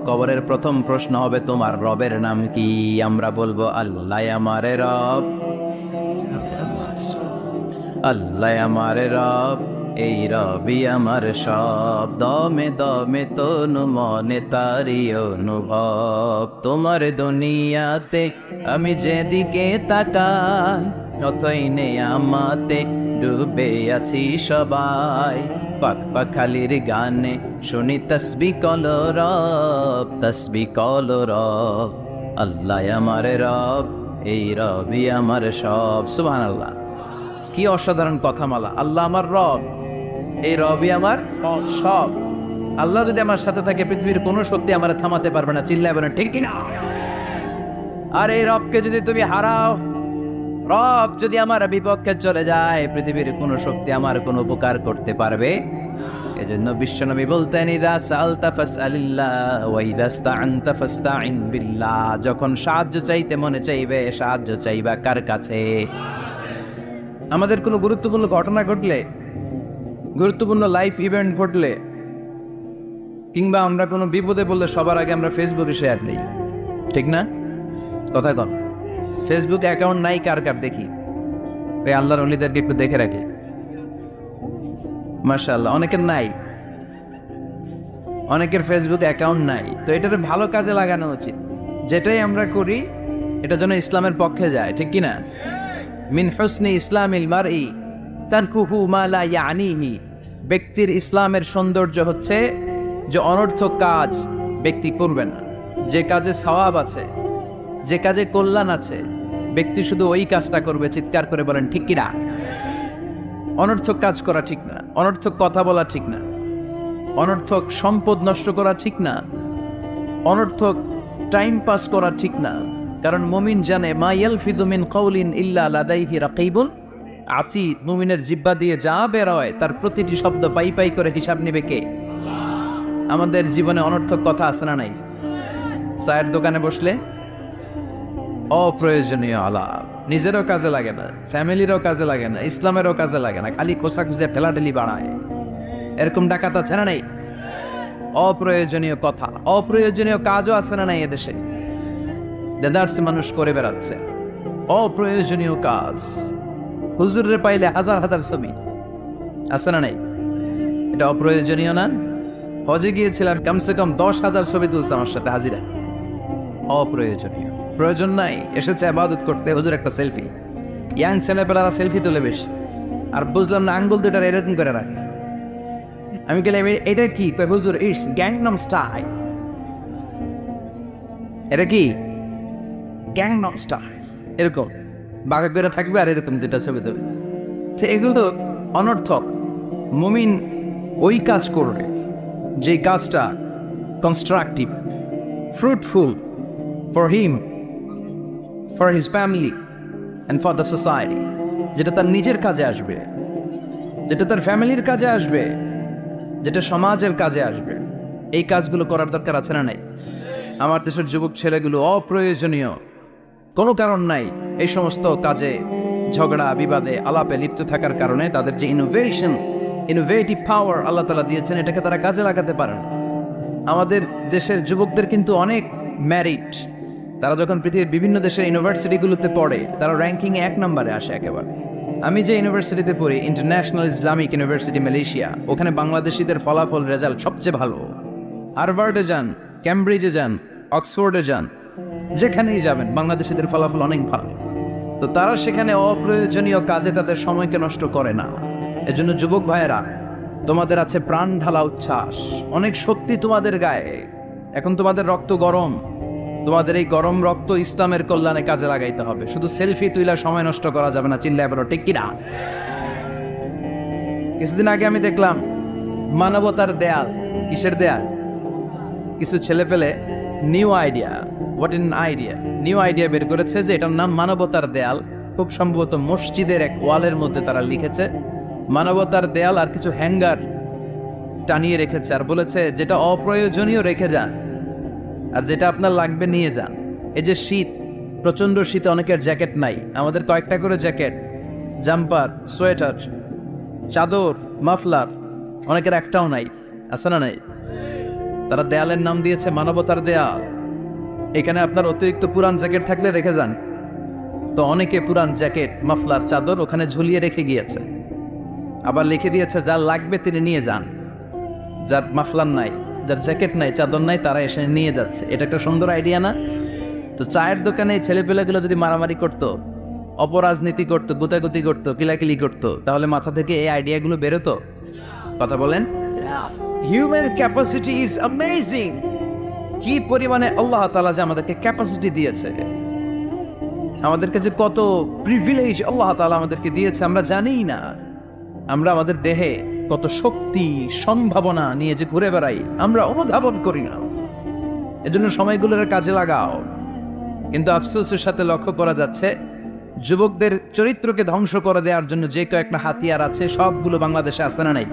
কবরের প্রথম প্রশ্ন হবে তোমার রবের নাম কি? আমরা বলবো আল্লাহ আমারে রব, আল্লাহ আমারে রব, এই রবি আমার সব। দমে দমে তনু মনে তারি অনুভব। তোমার দুনিয়াতে আমি যেদিকে তাকাই, অথই নেই আমাতে ডুবে আছি সবাই। পাক পাখালির গানে শুনি তসবি কলো রব, তসবি কলো রব। আল্লাহ আমার রব, এই রবি আমার সব। সুবহানাল্লাহ, কি অসাধারণ কথামালা। আল্লাহ আমার রব, এই রবি আমার সব। আল্লাহ যদি আমার সাথে থাকে, পৃথিবীর কোনো শক্তি আমার থামাতে পারবে না। চিল্লায় বলেন ঠিক কিনা? আর এই রবকে যদি তুমি হারাও, রব যদি আমার বিপক্ষে চলে যায়, পৃথিবীর কোনো শক্তি আমার কোনো উপকার করতে পারবে? এজন্য বিশ্বনবী বলতেন, ইযা সাআলতা ফাসআলিল্লাহ ওয়া ইযা ইসতাআনতা ফাসতাইন বিল্লাহ। যখন সাহায্য চাইতে মনে চাইবে, সাহায্য চাইবা কার কাছে? আমাদের কোনো গুরুত্বপূর্ণ ঘটনা ঘটলে, গুরুত্বপূর্ণ লাইফ ইভেন্ট ঘটলে, কিংবা আমরা কোনো বিপদে পড়লে সবার আগে আমরা ফেসবুকে শেয়ার দিই, ঠিক না? কথা কন। ফেসবুক অ্যাকাউন্ট নাই কার কার দেখি? ওই আল্লাহর ওলিদেরকে একটু দেখে রাখি। মাশাআল্লাহ, অনেকের নাই, অনেকের ফেসবুক অ্যাকাউন্ট নাই। তো এটার ভালো কাজে লাগানো উচিত। যেটাই আমরা করি এটা যেন ইসলামের পক্ষে যায়, ঠিক কিনা? মিন হুসনি ইসলামিল মারই তারকুহু মা লা ইয়ানিহি। ব্যক্তির ইসলামের সৌন্দর্য হচ্ছে যে অনর্থক কাজ ব্যক্তি করবে না। যে কাজে সওয়াব আছে, যে কাজে কল্যাণ আছে, ব্যক্তি শুধু ওই কাজটা করবে। চিৎকার করে বলেন ঠিক কিনা? অনর্থক কাজ করা ঠিক না, অনর্থক কথা বলা ঠিক না, অনর্থক সম্পদ নষ্ট করা ঠিক না, অনর্থক টাইম পাস করা ঠিক না। কারণ মুমিন জানে, মা ইয়ালফিযু মিন কাউলিন ইল্লা লাদাইহি রাকীবুন আতীদ। মুমিনের জিহ্বা দিয়ে যা বের হয় তার প্রতিটি শব্দ পাই পাই করে হিসাব নেবে কে? আমাদের জীবনে অনর্থক কথা আছে না নাই? চায়ের দোকানে বসলে অপ্রয়োজনীয় আলাপ, নিজেরও কাজে লাগে না, ফ্যামিলিরও কাজে লাগে না, ইসলামেরও কাজে লাগে না, খালি খোসা খুঁজে ঠেলাঠেলি বাড়ায়। এরকম ডাকাত আছে না নাই? অপ্রয়োজনীয় কথা, অপ্রয়োজনীয় কাজও আছে না নাই এদেশে? দেদারসে মানুষ করে বেড়াচ্ছে অপ্রয়োজনীয় কাজ। হুজুরে পাইলে হাজার হাজার ছবি আছে না নাই? এটা অপ্রয়োজনীয় না? হজে গিয়েছিলাম, কমসে কম 10,000 ছবি তুলছে আমার সাথে হাজিরা। অপ্রয়োজনীয়, প্রয়োজন নাই। এসেছে ইবাদত করতে, হুজুর একটা সেলফি। ইয়াং ছেলেপেলারা সেলফি তুলে বেশি। আর বুঝলাম না, আঙ্গুল দুটার এরকম করে রাখে। আমি গেলাম, এটা কি? হুজুর ইটস গ্যাংনম স্টাইল। এটা কি? Gangnam style. এরকম বাঁকা করে থাকবে আর এরকম দুটা ছবি তুলবে। এগুলো অনর্থক। মুমিন ওই কাজ করবে যে কাজটা constructive, fruitful for him, for his family and for the society. যেটা তার নিজের কাজে আসবে, যেটা তার ফ্যামিলির কাজে আসবে, যেটা সমাজের কাজে আসবে। এই কাজগুলো করার দরকার আছে না নাই? আমার দেশের যুবক ছেলেগুলো অপ্রয়োজনীয়, কোনো কারণ নাই এই সমস্ত কাজে ঝগড়া বিবাদে আলাপে লিপ্ত থাকার কারণে তাদের যে ইনোভেটিভ পাওয়ার আল্লাহ তাআলা দিয়েছেন, এটাকে তারা কাজে লাগাতে পারেন। আমাদের দেশের যুবকদের কিন্তু অনেক ম্যারিট। তারা যখন পৃথিবীর বিভিন্ন দেশের ইউনিভার্সিটিগুলোতে পড়ে, তারা র্যাঙ্কিংয়ে 1 নম্বরে আসে একেবারে। আমি যে ইউনিভার্সিটিতে পড়ি, ইন্টারন্যাশনাল ইসলামিক ইউনিভার্সিটি মালয়েশিয়া, ওখানে বাংলাদেশিদের ফলাফল রেজাল্ট সবচেয়ে ভালো। হার্ভার্ডে যান, ক্যামব্রিজে যান, অক্সফোর্ডে যান, যেখানেই যাবেন বাংলাদেশিদের ফলাফল অনেক ভালো। তো তারা সেখানে অপ্রয়োজনীয় কাজে তাদের সময়কে নষ্ট করে না। এজন্য যুবক ভাইয়েরা, তোমাদের আছে প্রাণ ঢালা উচ্ছ্বাস, অনেক শক্তি তোমাদের গায়ে। এখন তোমাদের রক্ত গরম, তোমাদের এই গরম রক্ত ইসলামের কল্যাণে কাজে লাগাইতে হবে। শুধু সেলফি তুইলা সময় নষ্ট করা যাবে না। চিল্লায় বলো ঠিক কিনা? কিছুদিন আগে আমি দেখলাম মানবতার দেয়াল। কিসের দেয়াল? কিছু ছেলে পেলে new idea, what in idea, new idea বের করেছে যে এটার নাম মানবতার দেয়াল। খুব সম্ভবত মসজিদের এক ওয়ালের মধ্যে তারা লিখেছে মানবতার দেয়াল, আর কিছু হ্যাঙ্গার টানিয়ে রেখেছে, আর বলেছে যেটা অপ্রয়োজনীয় রেখে যান, আর যেটা আপনার লাগবে নিয়ে যান। এই যে শীত, প্রচন্ড শীতে অনেকের জ্যাকেট নাই, আমাদের কয়েকটা করে জ্যাকেট, জাম্পার, সোয়েটার, চাদর, মাফলার, অনেকের একটাও নাই। আছে না নাই? তারা দেয়ালের নাম দিয়েছে মানবতার দেয়াল। এখানে আপনার অতিরিক্ত পুরান জ্যাকেট থাকলে রেখে যান। তো অনেকে পুরান জ্যাকেট, মাফলার, চাদর ওখানে ঝুলিয়ে রেখে গিয়েছে। আবার লিখে দিয়েছে যার লাগবে তিনি নিয়ে যান। যার মাফলার নাই, যার জ্যাকেট নাই, চাদর নাই, তারা এসে নিয়ে যাচ্ছে। এটা একটা সুন্দর আইডিয়া না? তো চায়ের দোকানে এই ছেলেপেলেগুলো যদি মারামারি করতো, অপরাজনীতি করতো, গুতাগুতি করতো, কিলাকিলি করতো, তাহলে মাথা থেকে এই আইডিয়াগুলো বেরোতো? কথা বলেন। Human capacity is amazing. কি পরিমাণে আল্লাহ তাআলা যে আমাদেরকে ক্যাপাসিটি দিয়েছে, আমাদেরকে যে কত প্রিভিলেজ আল্লাহ তাআলা আমাদেরকে দিয়েছে আমরা জানিই না। আমরা আমাদের দেহে কত শক্তি, সম্ভাবনা নিয়ে যে ঘুরে বেড়াই আমরা অনুধাবন করি না। এজন্য সময়গুলোর কাজে লাগাও। কিন্তু আফসোসের সাথে লক্ষ্য করা যাচ্ছে যুবকদের চরিত্রকে ধ্বংস করে দেওয়ার জন্য যে কয়েকটা হাতিয়ার আছে সবগুলো বাংলাদেশে আছে না নাই?